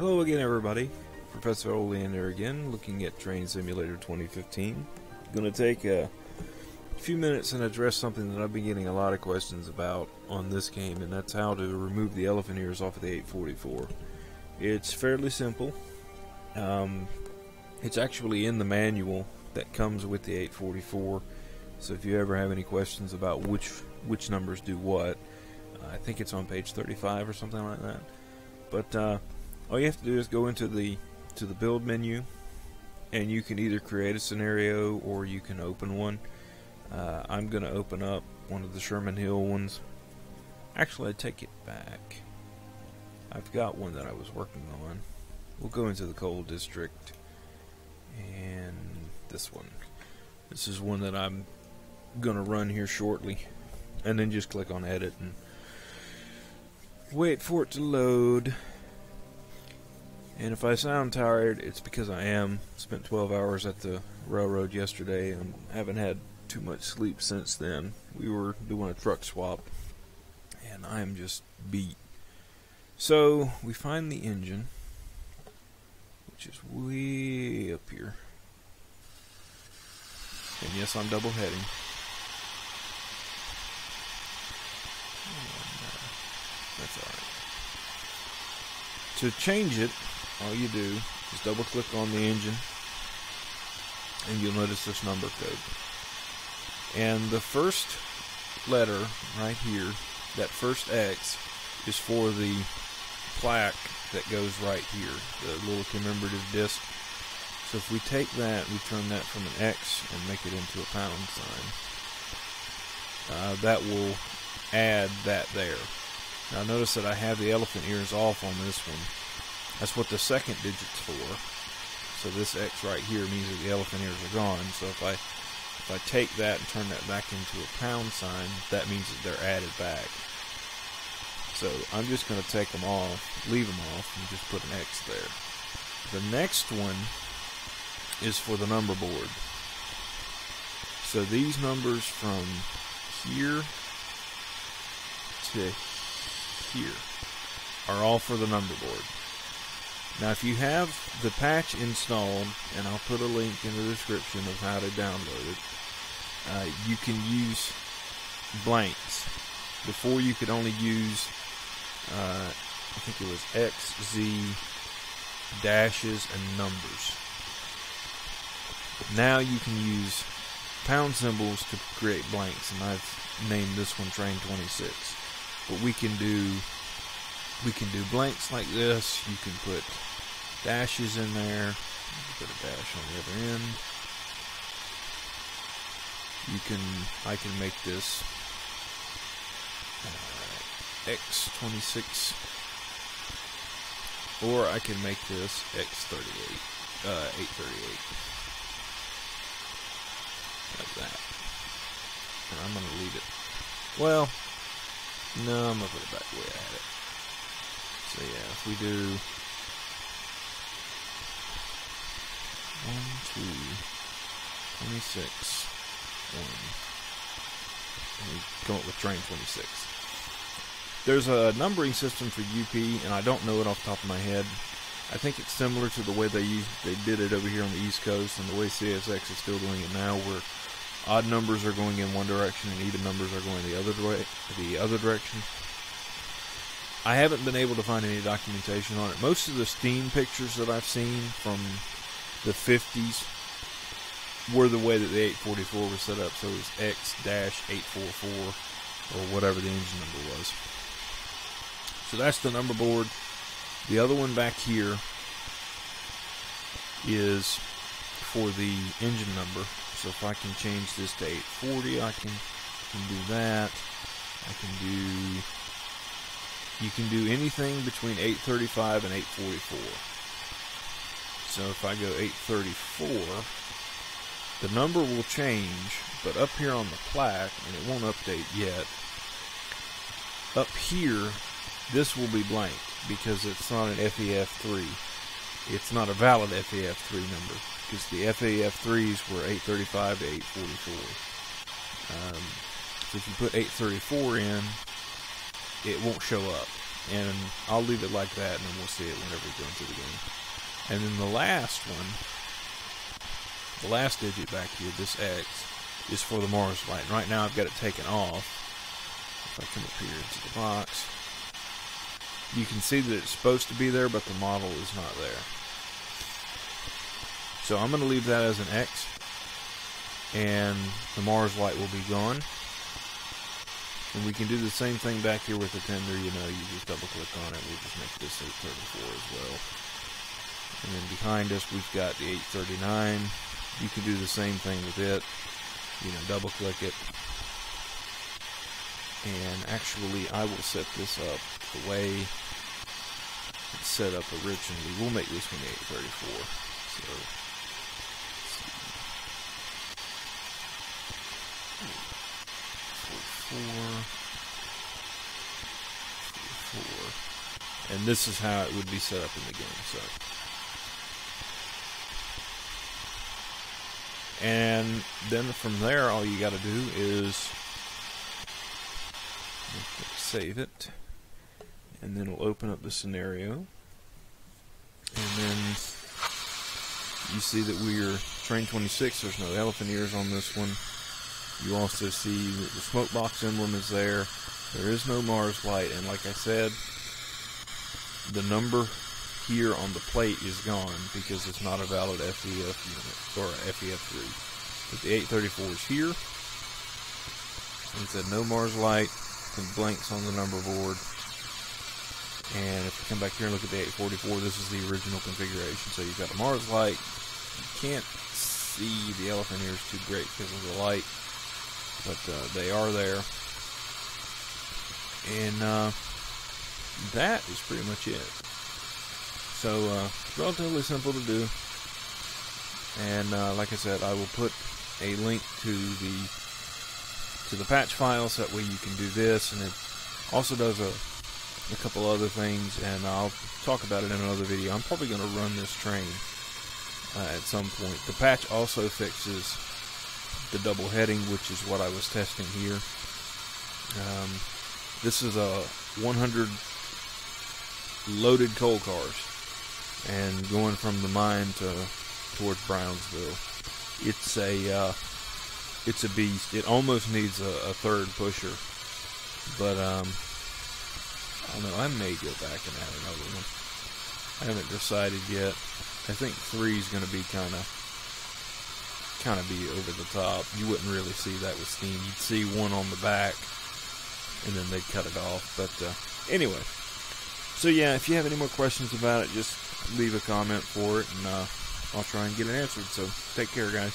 Hello again, everybody. Professor Oleander again, looking at Train Simulator 2015. Going to take a few minutes and address something that I've been getting a lot of questions about on this game, and that's how to remove the elephant ears off of the 844. It's fairly simple. It's actually in the manual that comes with the 844, so if you ever have any questions about which numbers do what, I think it's on page 35 or something like that. But all you have to do is go into the build menu, and you can either create a scenario or you can open one. I'm going to open up one of the Sherman Hill ones. Actually, I take it back. I've got one that I was working on. We'll go into the coal district, and this one. This is one that I'm going to run here shortly, and then just click on edit and wait for it to load. And if I sound tired, it's because I am. Spent 12 hours at the railroad yesterday and haven't had too much sleep since then. We were doing a truck swap, and I am just beat. So, we find the engine, which is way up here. And yes, I'm double heading. That's alright. To change it, all you do is double click on the engine, and you'll notice this number code. And the first letter right here, that first X, is for the plaque that goes right here, the little commemorative disc. So if we take that, we turn that from an X and make it into a pound sign, that will add that there. Now notice that I have the elephant ears off on this one. That's what the second digit's for. So this X right here means that the elephant ears are gone. So if I take that and turn that back into a pound sign, that means that they're added back. So I'm just going to take them off, leave them off, and just put an X there. The next one is for the number board. So these numbers from here to here are all for the number board. Now if you have the patch installed, and I'll put a link in the description of how to download it, you can use blanks. Before you could only use I think it was X, Z, dashes, and numbers. Now you can use pound symbols to create blanks, and I've named this one Train 26. But we can do blanks like this. You can put dashes in there. Put a dash on the other end. I can make this X26, or I can make this X38, 838, like that. And I'm going to leave it. Well, no, I'm going to put it back the way I had it. So yeah, if we do 1, 2, 26, 1, and we come up with Train 26. There's a numbering system for UP, and I don't know it off the top of my head. I think it's similar to the way they did it over here on the East Coast, and the way CSX is still doing it now, where odd numbers are going in one direction and even numbers are going the other direction. I haven't been able to find any documentation on it. Most of the Steam pictures that I've seen from the 50s were the way that the 844 was set up, so it was X-844 or whatever the engine number was. So that's the number board. The other one back here is for the engine number. So if I can change this to 840, I can do that. You can do anything between 835 and 844. So if I go 834, the number will change, but up here on the plaque, and it won't update yet, up here, this will be blank, because it's not an FEF-3. It's not a valid FEF-3 number, because the FEF-3s were 835 to 844. So if you put 834 in, it won't show up. And I'll leave it like that, and then we'll see it whenever we go into the game. And then the last one, the last digit back here, this X, is for the Mars light. And right now I've got it taken off. If I come up here into the box, you can see that it's supposed to be there, but the model is not there. So I'm going to leave that as an X, and the Mars light will be gone. And we can do the same thing back here with the tender. You know, you just double click on it. We'll just make this 834 as well. And then behind us we've got the 839. You can do the same thing with it. You know, double click it. And actually I will set this up the way it's set up originally. We'll make this one the 834. So and this is how it would be set up in the game. So, and then from there, all you got to do is save it, and then it'll open up the scenario, and then you see that we're Train 26. There's no elephant ears on this one. You also see that the smoke box emblem is there. There is no Mars light, and like I said, the number here on the plate is gone because it's not a valid FEF unit, or FEF-3. But the 834 is here. And it said no Mars light, and blanks on the number board. And if you come back here and look at the 844, this is the original configuration. So you've got a Mars light. You can't see the elephant ears too great because of the light, but they are there. And that is pretty much it. So relatively simple to do. And like I said, I will put a link to the patch files, that way you can do this. And it also does a couple other things, and I'll talk about it in another video. I'm probably going to run this train at some point. The patch also fixes the double heading, which is what I was testing here. This is a 100 loaded coal cars, and going from the mine towards Brownsville. It's a beast. It almost needs a third pusher, but I don't know. I may go back and add another one. I haven't decided yet. I think 3 is going to be kind of be over the top. You wouldn't really see that with Steam. You'd see one on the back, and then they'd cut it off. But anyway, so yeah, if you have any more questions about it, just leave a comment for it, and I'll try and get it answered. So take care, guys.